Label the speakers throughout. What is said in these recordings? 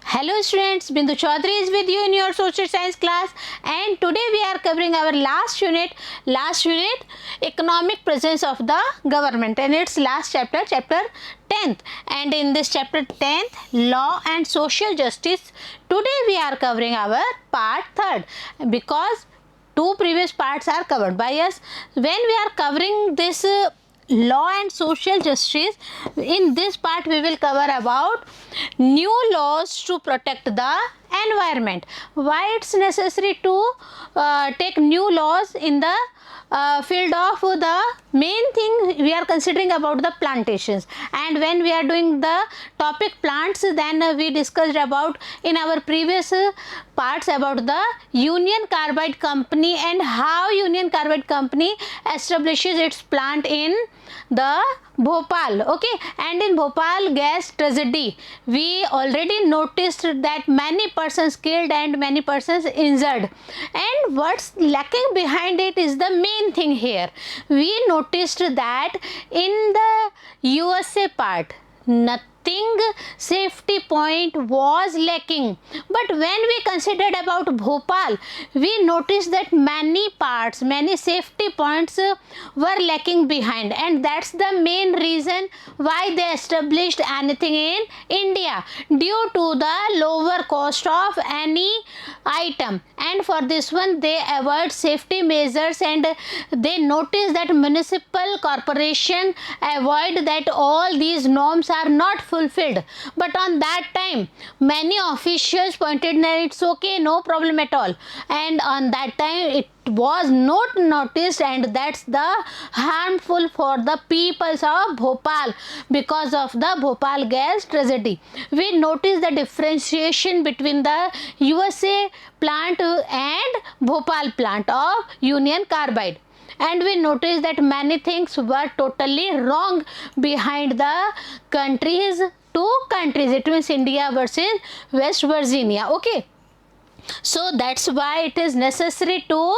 Speaker 1: Hello students, Bindu Chaudhary is with you in your social science class, and today we are covering our last unit, economic presence of the government, and its last chapter 10th. And in this chapter 10th, law and social justice, today we are covering our part 3rd, because two previous parts are covered by us. When we are covering this law and social justice, in this part we will cover about new laws to protect the environment. Why it's necessary to take new laws in the field of the main thing we are considering about the plantations. And when we are doing the topic plants, then we discussed about in our previous parts about the Union Carbide Company and how Union Carbide Company establishes its plant in the Bhopal. Okay, and in Bhopal gas tragedy, we already noticed that many persons killed and many persons injured, and what's lacking behind it is the main thing here. We noticed that in the USA part, nothing safety point was lacking, but when we considered about Bhopal, we noticed that many safety points were lacking behind, and that's the main reason why they established anything in India, due to the lower cost of any item. And for this one they avoid safety measures, and they notice that municipal corporation avoid that all these norms are not fulfilled. But on that time many officials pointed that it's okay, no problem at all, and on that time it was not noticed, and that's the harmful for the peoples of Bhopal because of the Bhopal gas tragedy. We notice the differentiation between the USA plant and Bhopal plant of Union Carbide, and we noticed that many things were totally wrong behind the two countries. It means India versus West Virginia. Okay, so that's why it is necessary to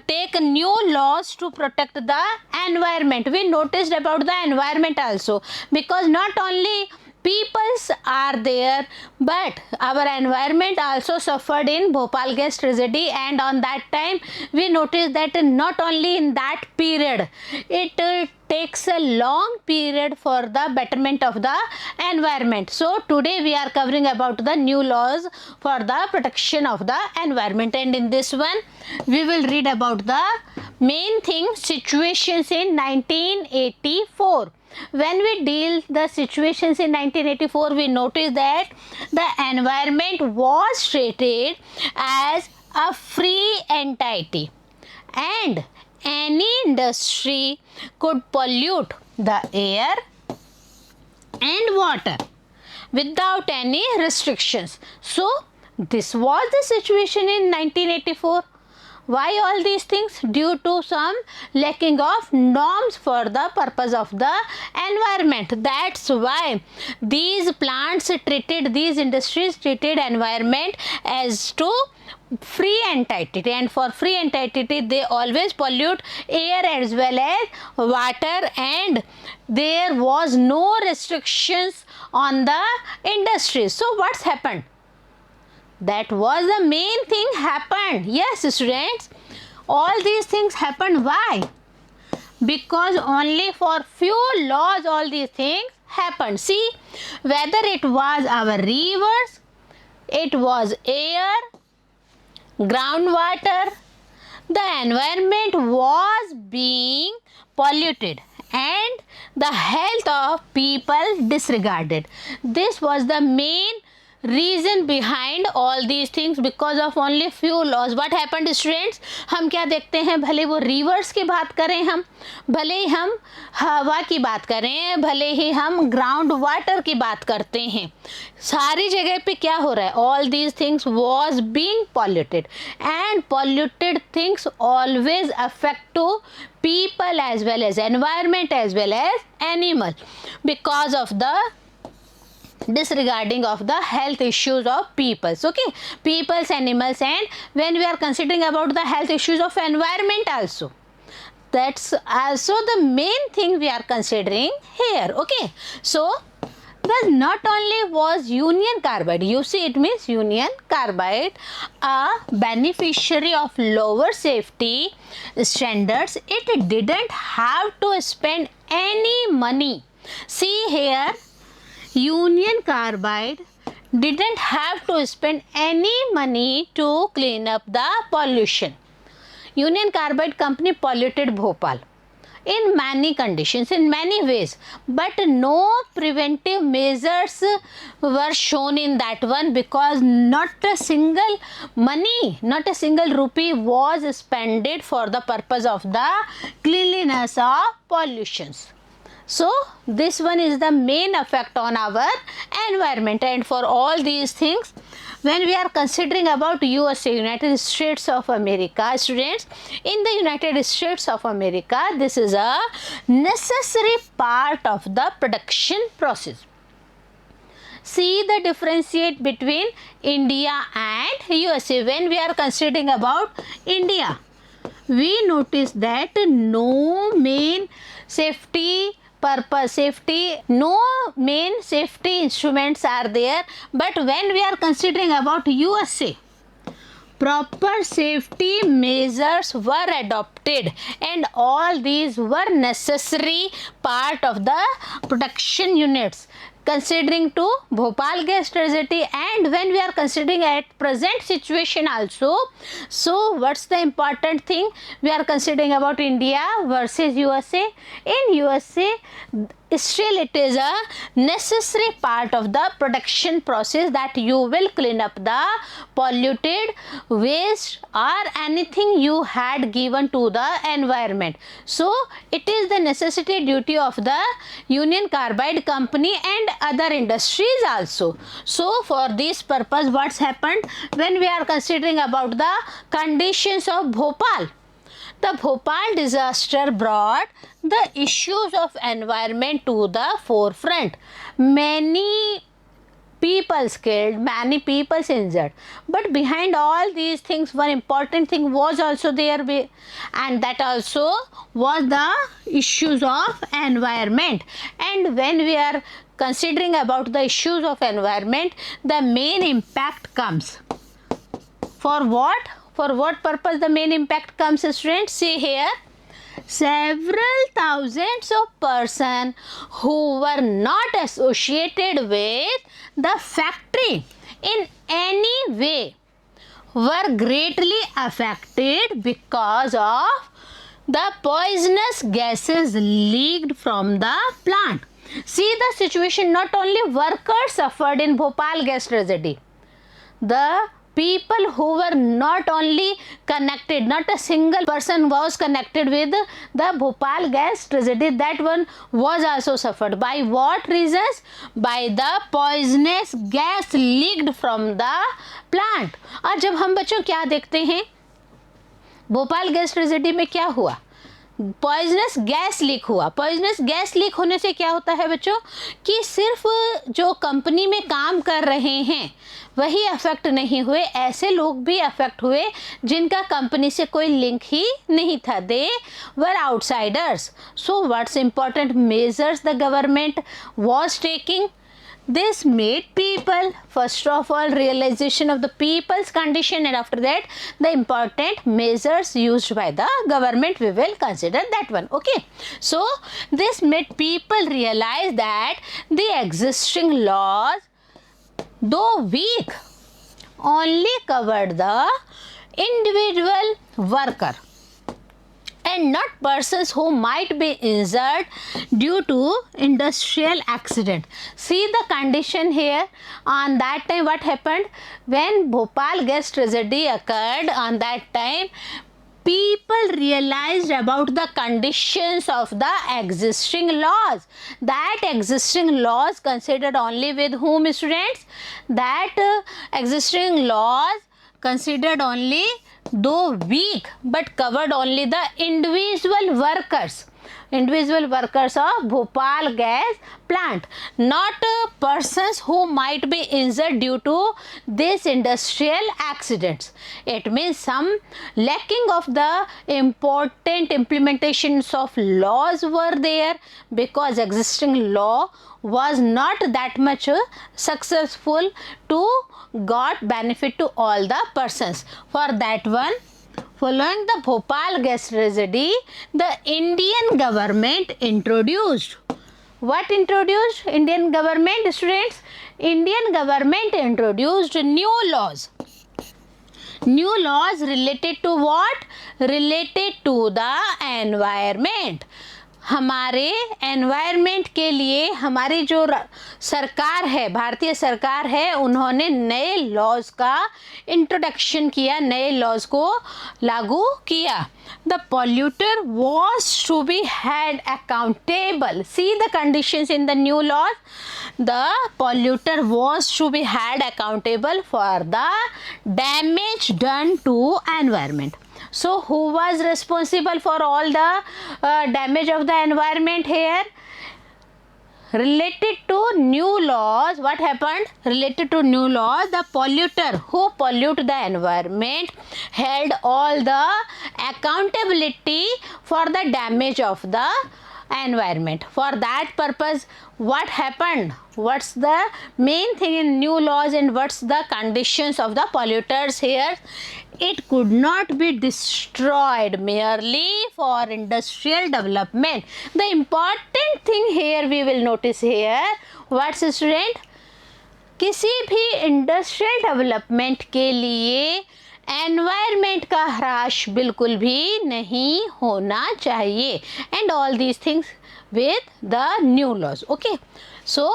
Speaker 1: take new laws to protect the environment. We noticed about the environment also, because not only peoples are there, but our environment also suffered in Bhopal gas tragedy. And on that time we noticed that not only in that period, it takes a long period for the betterment of the environment. So today we are covering about the new laws for the protection of the environment, and in this one we will read about the main thing, situations in 1984. When we deal the situations in 1984, we notice that the environment was treated as a free entity, and any industry could pollute the air and water without any restrictions. So this was the situation in 1984. Why all these things? Due to some lacking of norms for the purpose of the environment. That's why these industries treated environment as to free entity, and for free entity they always pollute air as well as water, and there was no restrictions on the industry. So what's happened? That was the main thing happened. Yes students, all these things happened. Why? Because only for few laws all these things happened. See, whether it was our rivers, it was air, groundwater, the environment was being polluted and the health of people disregarded. This was the main reason behind all these things, because of only few laws. What happened students? हम क्या देखते हैं, भले वो rivers की बात करें, हम भले ही हम हवा की बात करें, भले ही हम ground water की बात करते हैं, सारी जगह पे क्या हो रहा है? All these things was being polluted, and polluted things always affect to people as well as environment as well as animal, because of the disregarding of the health issues of peoples. Okay, peoples, animals, and when we are considering about the health issues of environment also, that's also the main thing we are considering here. Okay, so Thus, not only was Union Carbide, you see it means Union Carbide, a beneficiary of lower safety standards, it didn't have to spend any money. See here, Union Carbide didn't have to spend any money to clean up the pollution. Union Carbide company polluted Bhopal in many conditions, in many ways, but no preventive measures were shown in that one, because not a single money, not a single rupee was spent for the purpose of the cleanliness of pollutions. So this one is the main effect on our environment. And for all these things, when we are considering about USA, United States of America, students, in the United States of America, this is a necessary part of the production process. See the differentiate between India and USA. When we are considering about India, we notice that no main no main safety instruments are there, but when we are considering about USA, proper safety measures were adopted, and all these were necessary part of the production units. Considering to Bhopal gas tragedy, and when we are considering at present situation also, so what's the important thing we are considering about India versus USA? In USA, still it is a necessary part of the production process that you will clean up the polluted waste or anything you had given to the environment. So it is the necessity duty of the Union Carbide company and other industries also. So for this purpose, what's happened when we are considering about the conditions of Bhopal? The Bhopal disaster brought the issues of environment to the forefront. Many people killed, many people injured. But behind all these things, one important thing was also there, and that also was the issues of environment. And when we are considering about the issues of environment, the main impact comes. For what? For what purpose the main impact comes, students? See here, several thousands of persons who were not associated with the factory in any way were greatly affected because of the poisonous gases leaked from the plant. See the situation, not only workers suffered in Bhopal gas tragedy, the people who were not only connected, not a single person was connected with the Bhopal gas tragedy, that one was also suffered. By what reasons? By the poisonous gas leaked from the plant. और जब हम बच्चों क्या देखते हैं, Bhopal gas tragedy में क्या हुआ? पॉइजनस गैस लीक हुआ. पॉइजनस गैस लीक होने से क्या होता है बच्चों, कि सिर्फ जो कंपनी में काम कर रहे हैं वही अफेक्ट नहीं हुए, ऐसे लोग भी अफेक्ट हुए जिनका कंपनी से कोई लिंक ही नहीं था. They were outsiders. So what's important measures the government was taking? This made people, first of all, realization of the people's condition, and after that the important measures used by the government, we will consider that one. Okay, so this made people realize that the existing laws, though weak, only covered the individual worker and not persons who might be injured due to industrial accident. See the condition here. On that time what happened? When Bhopal gas tragedy occurred, on that time people realized about the conditions of the existing laws. That existing laws considered only with whom, students? That existing laws considered only, though weak, but covered only the individual workers. individual workers of Bhopal gas plant, not persons who might be injured due to these industrial accidents. It means some lacking of the important implementations of laws were there, because existing law was not that much successful to got benefit to all the persons. For that one, following the Bhopal gas tragedy, the Indian government introduced. What introduced Indian government, students? Indian government introduced new laws. New laws related to what? Related to the environment. हमारे environment के लिए हमारी जो सरकार है, भारतीय सरकार है, उन्होंने नए लॉज का इंट्रोडक्शन किया, नए लॉज को लागू किया. The polluter was to be had accountable. See the conditions in the new laws. The polluter was to be had accountable for the damage done to environment. So who was responsible for all the damage of the environment here? Related to new laws, what happened? Related to new laws, the polluter who pollute the environment held all the accountability for the damage of the environment. For that purpose, what happened? What's the main thing in new laws and what's the conditions of the polluters here? It could not be destroyed merely for industrial development. The important thing here we will notice here, what's student? किसी भी industrial development के लिए environment का ह्रास बिल्कुल भी नहीं होना चाहिए. And all these things with the new laws. Okay, so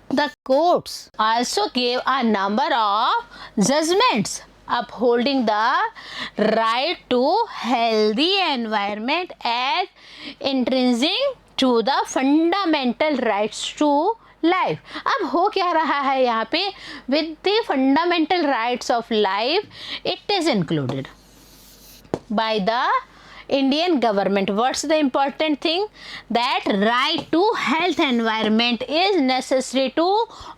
Speaker 1: the courts also gave a number of judgments upholding the right to healthy environment as intrinsic to the fundamental rights to life. अब हो क्या रहा है यहाँ पे? with the fundamental rights of life, it is included by the Indian government. What's the important thing? That right to health environment is necessary to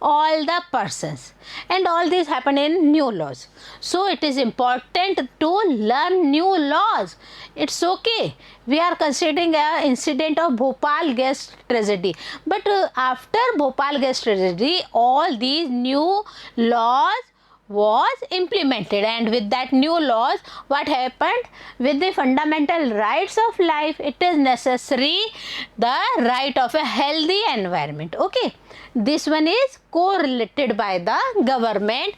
Speaker 1: all the persons, and all these happen in new laws. So it is important to learn new laws. It's okay, we are considering a incident of Bhopal gas tragedy, but after Bhopal gas tragedy, all these new laws was implemented, and with that new laws, what happened? With the fundamental rights of life, it is necessary the right of a healthy environment. Okay, this one is correlated by the government.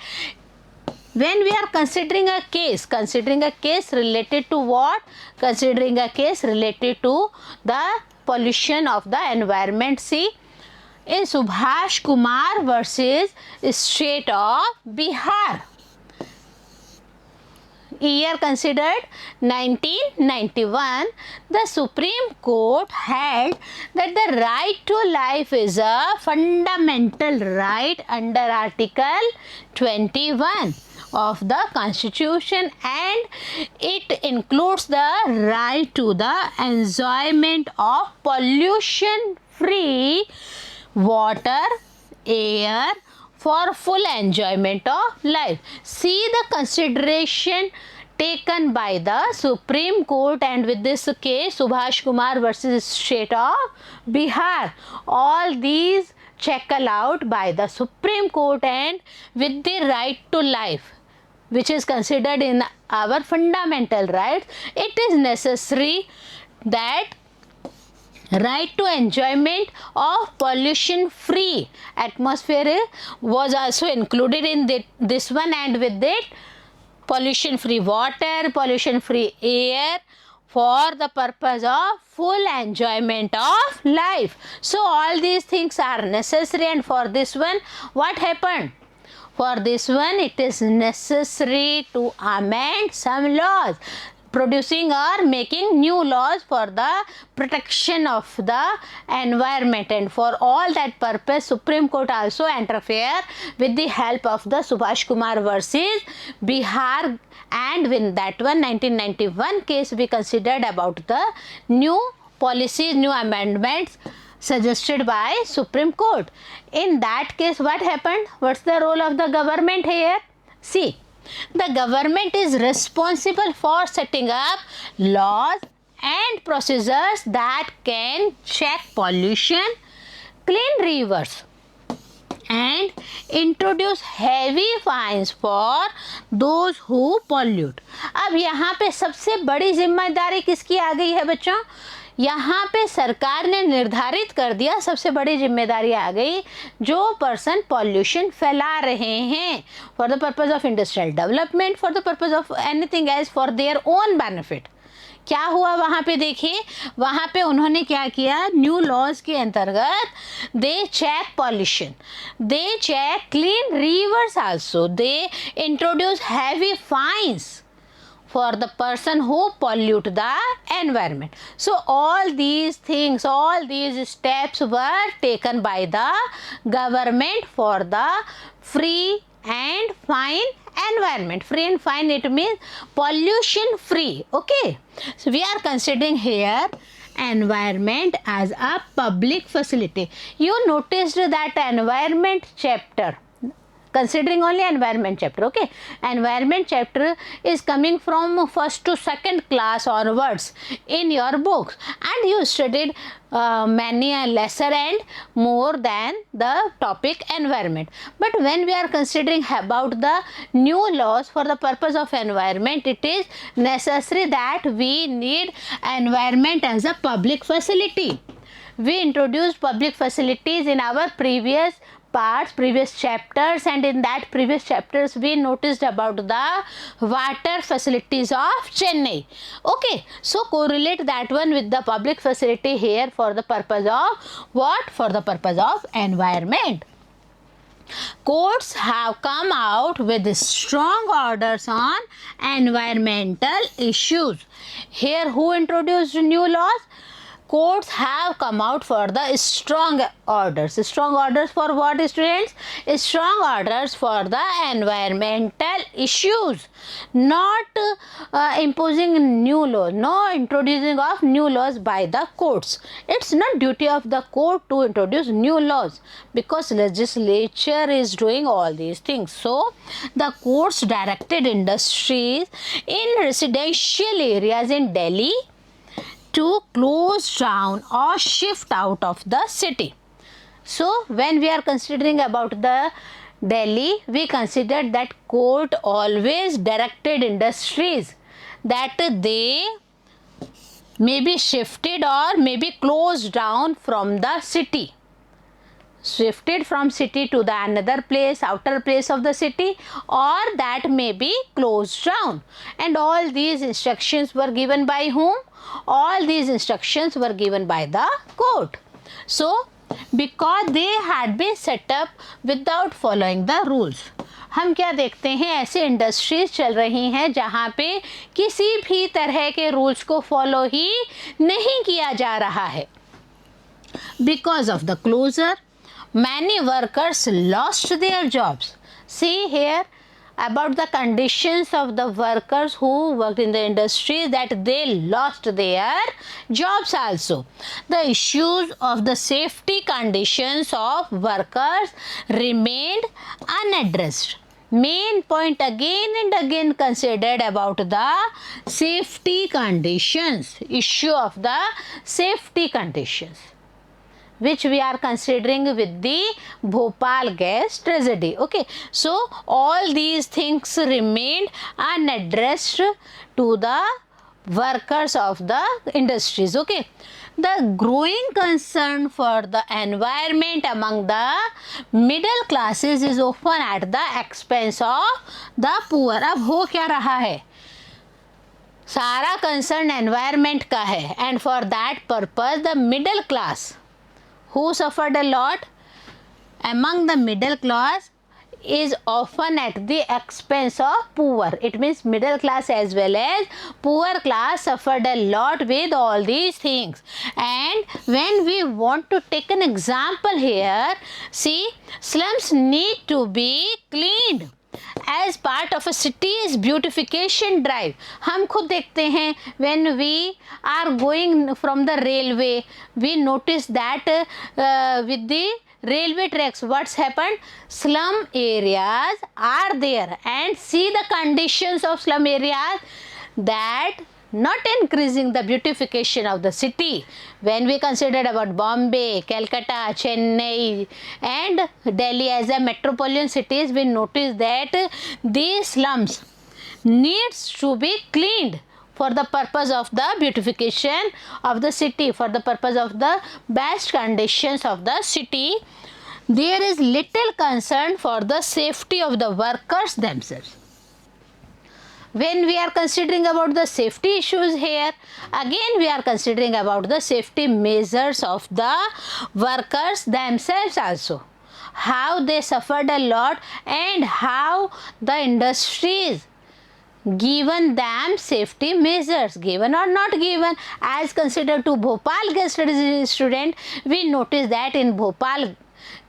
Speaker 1: When we are considering a case related to what? Considering a case related to the pollution of the environment. See, in Subhash Kumar versus State of Bihar, year considered 1991, the Supreme Court held that the right to life is a fundamental right under Article 21 of the Constitution, and it includes the right to the enjoyment of pollution free water, air for full enjoyment of life. See the consideration taken by the Supreme Court, and with this case Subhash Kumar versus State of Bihar, all these checked out by the Supreme Court, and with the right to life, which is considered in our fundamental rights, it is necessary that right to enjoyment of pollution free atmosphere was also included in this one, and with it pollution free water, pollution free air for the purpose of full enjoyment of life. So all these things are necessary, and for this one, what happened? For this one, it is necessary to amend some laws, producing or making new laws for the protection of the environment, and for all that purpose Supreme Court also interfere with the help of the Subhash Kumar versus Bihar, and with that one 1991 case we considered about the new policies, new amendments suggested by Supreme Court. In that case, what happened? What's the role of the government here? See, the government is responsible for setting up laws and procedures that can check pollution, clean rivers, and introduce heavy fines for those who pollute. अब यहाँ पे सबसे बड़ी जिम्मेदारी किसकी आ गई है बच्चों? यहाँ पे सरकार ने निर्धारित कर दिया, सबसे बड़ी जिम्मेदारी आ गई, जो पर्सन पॉल्यूशन फैला रहे हैं for the purpose of industrial development, for the purpose of anything else, for their own benefit. क्या हुआ वहाँ पे? देखिए वहाँ पे उन्होंने क्या किया, न्यू लॉज के अंतर्गत they check pollution, they check clean rivers also, they introduce heavy fines for the person who pollute the environment. So all these things, all these steps were taken by the government for the free and fine environment. Free and fine, it means pollution free. Okay, so we are considering here environment as a public facility. You noticed that environment chapter, considering only environment chapter, okay, environment chapter is coming from first to second class onwards in your books, and you studied many a lesser and more than the topic environment. But when we are considering about the new laws for the purpose of environment, it is necessary that we need environment as a public facility. We introduced public facilities in our previous parts, previous chapters, and in that previous chapters we noticed about the water facilities of Chennai. Okay, so correlate that one with the public facility here for the purpose of what? For the purpose of environment. Courts have come out with strong orders on environmental issues. Here who introduced new laws? Courts have come out for the strong orders. Strong orders for what, students? Strong orders for the environmental issues. Not imposing new laws, no introducing of new laws by the courts. It's not duty of the court to introduce new laws, because legislature is doing all these things. So the courts directed industries in residential areas in Delhi to close down or shift out of the city. So when we are considering about the Delhi, we considered that court always directed industries that they may be shifted or may be closed down from the city. Shifted from city to the another place, outer place of the city, or that may be closed down. And all these instructions were given by whom? All these instructions were given by the court. So because they had been set up without following the rules. हम क्या देखते हैं, ऐसे industries चल रही हैं जहाँ पे किसी भी तरह के रूल्स को फॉलो ही नहीं किया जा रहा है. Because of the closure, many workers lost their jobs. See here about the conditions of the workers who worked in the industry, that they lost their jobs also. The issues of the safety conditions of workers remained unaddressed. Main point again and again considered about the safety conditions, issue of the safety conditions, which we are considering with the Bhopal gas tragedy. Okay, so all these things remained unaddressed to the workers of the industries. Okay, the growing concern for the environment among the middle classes is often at the expense of the poor. अब हो क्या रहा है, सारा concern environment का है, and for that purpose the middle class who suffered a lot among the middle class is often at the expense of poor. It means middle class as well as poor class suffered a lot with all these things. And when we want to take an example here, see, slums need to be cleaned. as part of a city's beautification drive. हम खुद देखते हैं when we are going from the railway, we notice that with the railway tracks what's happened, slum areas are there, and see the conditions of slum areas that not increasing the beautification of the city. When we considered about Bombay, Calcutta, Chennai and Delhi as a metropolitan cities, we notice that these slums needs to be cleaned for the purpose of the beautification of the city, for the purpose of the best conditions of the city. There is little concern for the safety of the workers themselves. When we are considering about the safety issues here, again we are considering about the safety measures of the workers themselves also, how they suffered a lot and how the industries given them safety measures, given or not given. As considered to Bhopal gas tragedy student, we notice that in Bhopal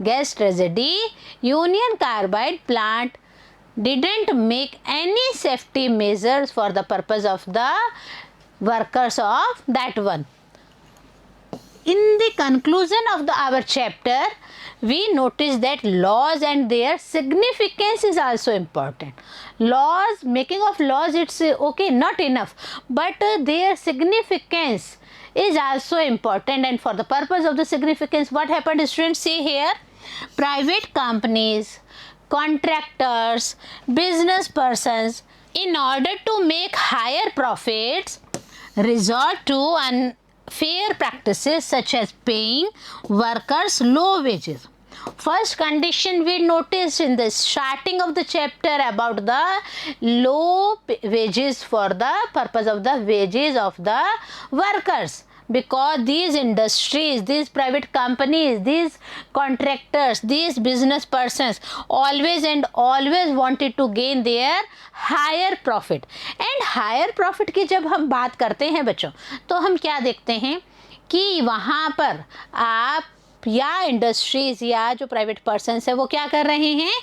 Speaker 1: gas tragedy, Union Carbide plant didn't make any safety measures for the purpose of the workers of that one. In the conclusion of our chapter, we notice that laws and their significance is also important. Laws, making of laws, it's okay, not enough, but their significance is also important. And for the purpose of the significance, what happened, students, see here, private companies, contractors, business persons, in order to make higher profits, resort to unfair practices such as paying workers low wages. First condition we noticed in the starting of the chapter about the low wages for the purpose of the wages of the workers. Because these industries, these private companies, these contractors, these business persons always and always wanted to gain their higher profit. And higher profit की जब हम बात करते हैं बच्चों, तो हम क्या देखते हैं कि वहाँ पर आप या इंडस्ट्रीज़ या जो प्राइवेट पर्सनस है वो क्या कर रहे हैं,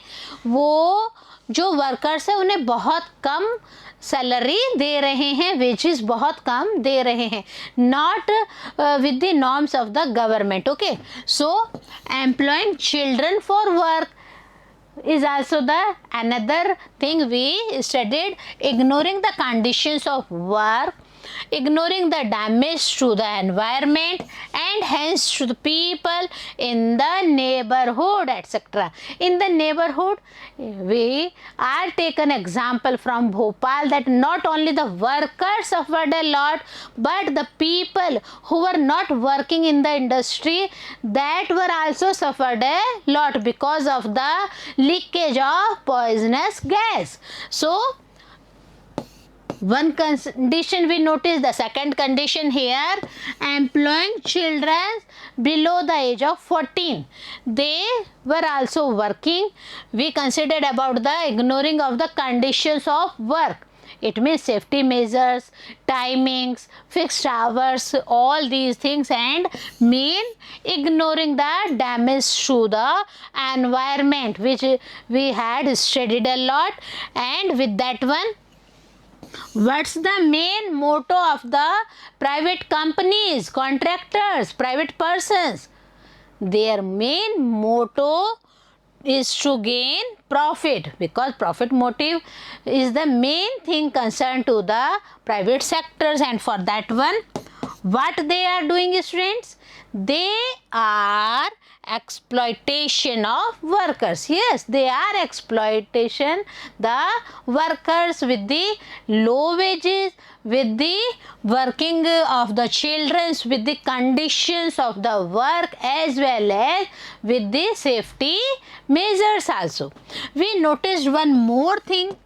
Speaker 1: वो जो वर्कर्स है उन्हें बहुत कम सैलरी दे रहे हैं, वेजेस बहुत कम दे रहे हैं, not with the norms of the government. Okay, so employing children for work is also the another thing we studied. Ignoring the conditions of work, ignoring the damage to the environment and hence to the people in the neighborhood, etc. In the neighborhood, we are take an example from Bhopal that not only the workers suffered a lot, but the people who were not working in the industry, that were also suffered a lot because of the leakage of poisonous gas. So one condition we notice. The second condition here, employing children below the age of 14, they were also working. We considered about the ignoring of the conditions of work. It means safety measures, timings, fixed hours, all these things, and main ignoring the damage to the environment, which we had studied a lot. And with that one, what's the main motto of the private companies, contractors, private persons? Their main motto is to gain profit, because profit motive is the main thing concerned to the private sectors. And for that one, what they are doing, students? They are exploitation of workers. Yes, they are exploitation the workers with the low wages, with the working of the children, with the conditions of the work, as well as with the safety measures also. We noticed one more thing,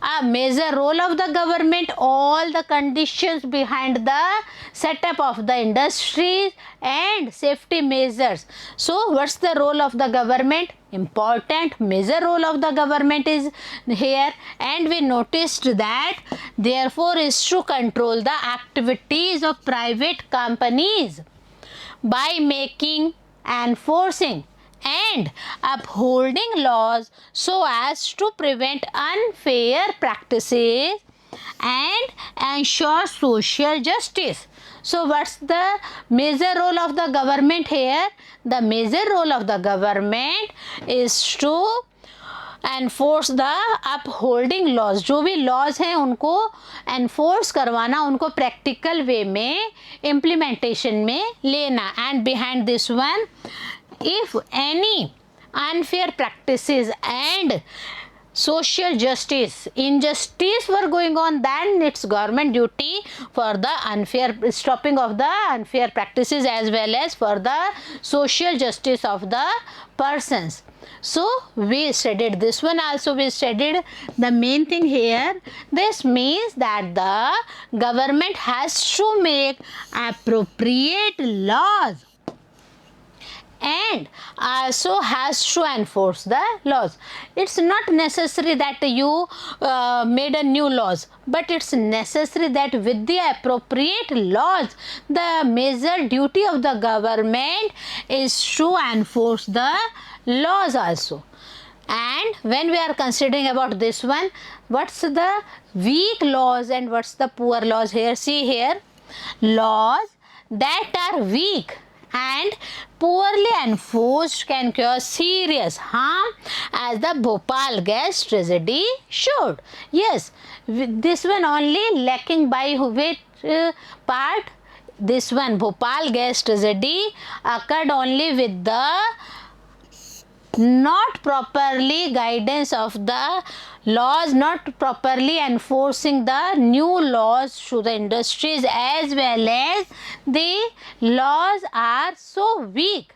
Speaker 1: a major role of the government, all the conditions behind the setup of the industries and safety measures. So what's the role of the government? Important major role of the government is here, and we noticed that therefore is to control the activities of private companies by making, enforcing and upholding laws so as to prevent unfair practices and ensure social justice. So what's the major role of the government here? The major role of the government is to enforce the upholding laws. जो भी laws हैं उनको enforce करवाना, उनको practical way में implementation में लेना. And behind this one, if any unfair practices and social justice injustice were going on, then it's government duty for the unfair stopping of the unfair practices as well as for the social justice of the persons. So we studied this one also. We studied the main thing here. This means that the government has to make appropriate laws and also has to enforce the laws. It's not necessary that you made a new laws, but it's necessary that with the appropriate laws, the major duty of the government is to enforce the laws also. And when we are considering about this one, what's the weak laws and what's the poor laws here? See here, laws that are weak and poorly enforced can cause serious harm, as the Bhopal gas tragedy showed. Yes, this one only lacking by which part? This one, Bhopal gas tragedy occurred only with the not properly guidance of the laws, not properly enforcing the new laws to the industries, as well as the laws are so weak,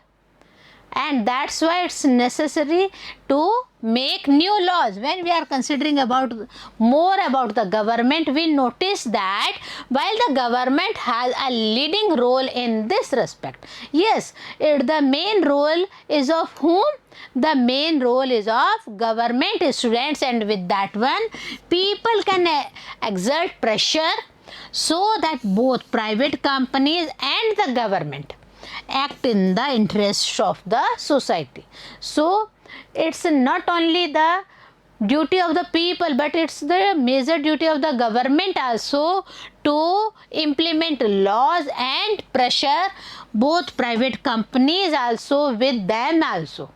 Speaker 1: and that's why it's necessary to make new laws. When we are considering about more about the government, we notice that while the government has a leading role in this respect, yes, the main role is of whom? The main role is of government students, and with that one, people can exert pressure so that both private companies and the government act in the interest of the society. So it's not only the duty of the people, but it's the major duty of the government also to implement laws and pressure both private companies also with them also.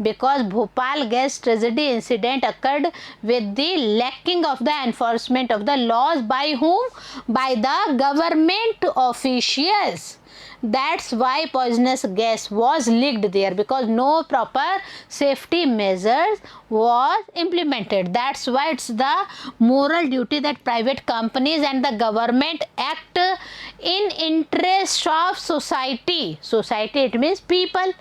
Speaker 1: Because Bhopal gas tragedy incident occurred with the lacking of the enforcement of the laws by whom? By the government officials. That's why poisonous gas was leaked there, because no proper safety measures was implemented. That's why it's the moral duty that private companies and the government act in interest of society. Society, it means people.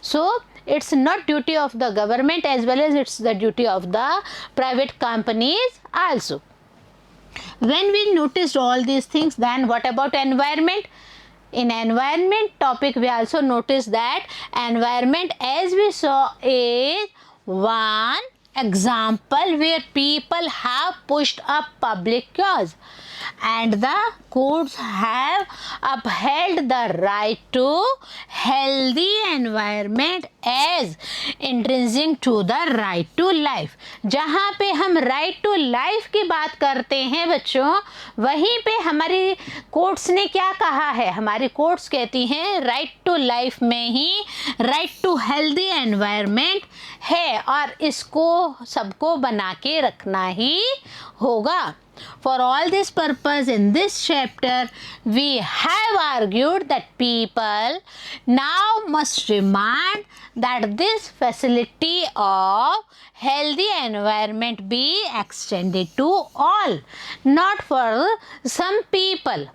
Speaker 1: So it's not duty of the government as well as it's the duty of the private companies also. When we noticed all these things, then what about environment? In environment topic, we also noticed that environment, as we saw, is one example where people have pushed up public cause, and the courts have upheld the right to healthy environment as intrinsic to the right to life. जहाँ पे हम right to life की बात करते हैं बच्चों, वहीं पे हमारी कोर्ट्स ने क्या कहा है? हमारी कोर्ट्स कहती हैं right to life में ही right to healthy environment है, और इसको सबको बना के रखना ही होगा. For all this purpose, in this chapter, we have argued that people now must demand that this facility of healthy environment be extended to all, not for some people.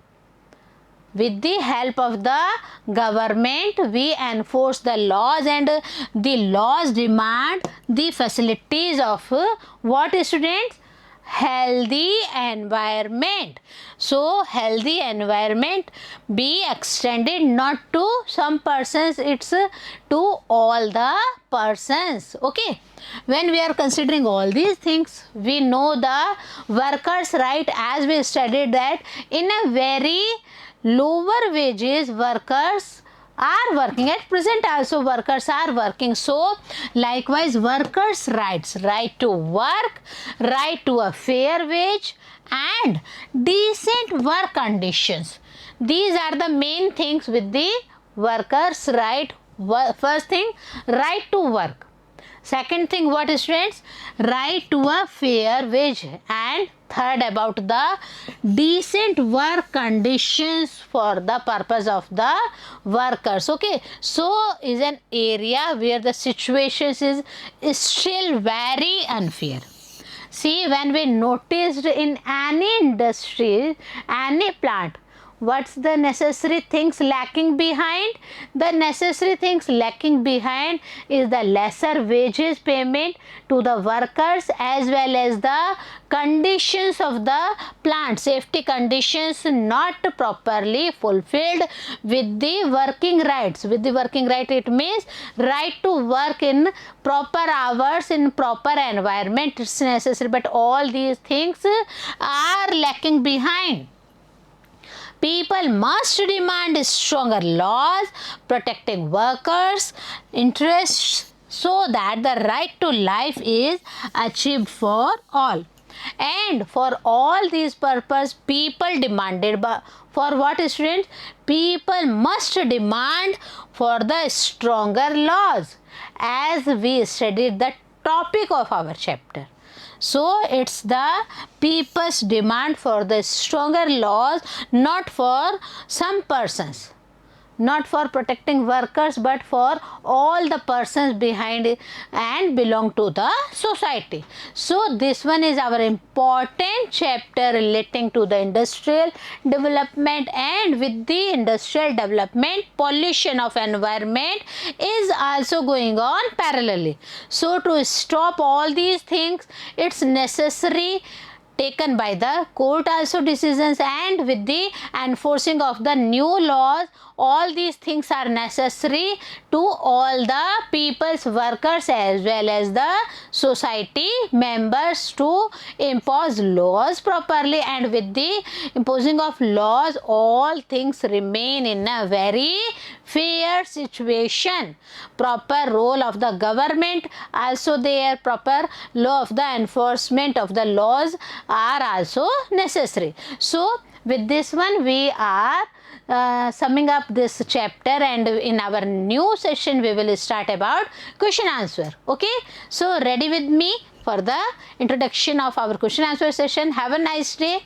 Speaker 1: With the help of the government, we enforce the laws, and the laws demand the facilities of what, students? Healthy environment. So healthy environment be extended not to some persons, it's to all the persons. Okay, when we are considering all these things, we know the workers' right, as we studied that in a very lower wages workers are working. At present also workers are working. So likewise workers' rights, right to work, right to a fair wage and decent work conditions. These are the main things with the workers' right. First thing, right to work. Second thing, what is, students? Right to a fair wage. And third, about the decent work conditions for the purpose of the workers. Okay, so is an area where the situations is still very unfair. See, when we noticed in any industry, any plant, what's the necessary things lacking behind? The necessary things lacking behind is the lesser wages payment to the workers as well as the conditions of the plant, safety conditions not properly fulfilled with the working rights. With the working right, it means right to work in proper hours, in proper environment. It's necessary, but all these things are lacking behind. People must demand stronger laws protecting workers' interests so that the right to life is achieved for all. And for all these purpose, people demanded, but for what, students? People must demand for the stronger laws, as we studied the topic of our chapter. So it's the people's demand for the stronger laws, not for some persons, not for protecting workers, but for all the persons behind it and belong to the society. So this one is our important chapter relating to the industrial development, and with the industrial development, pollution of environment is also going on parallelly. So to stop all these things, it's necessary taken by the court also decisions, and with the enforcing of the new laws, all these things are necessary to all the people's workers as well as the society members to impose laws properly, and with the imposing of laws, all things remain in a very fair situation. Proper role of the government also there, proper law of the enforcement of the laws are also necessary. So with this one we are summing up this chapter, and in our new session we will start about question answer. Okay, so ready with me for the introduction of our question answer session. Have a nice day.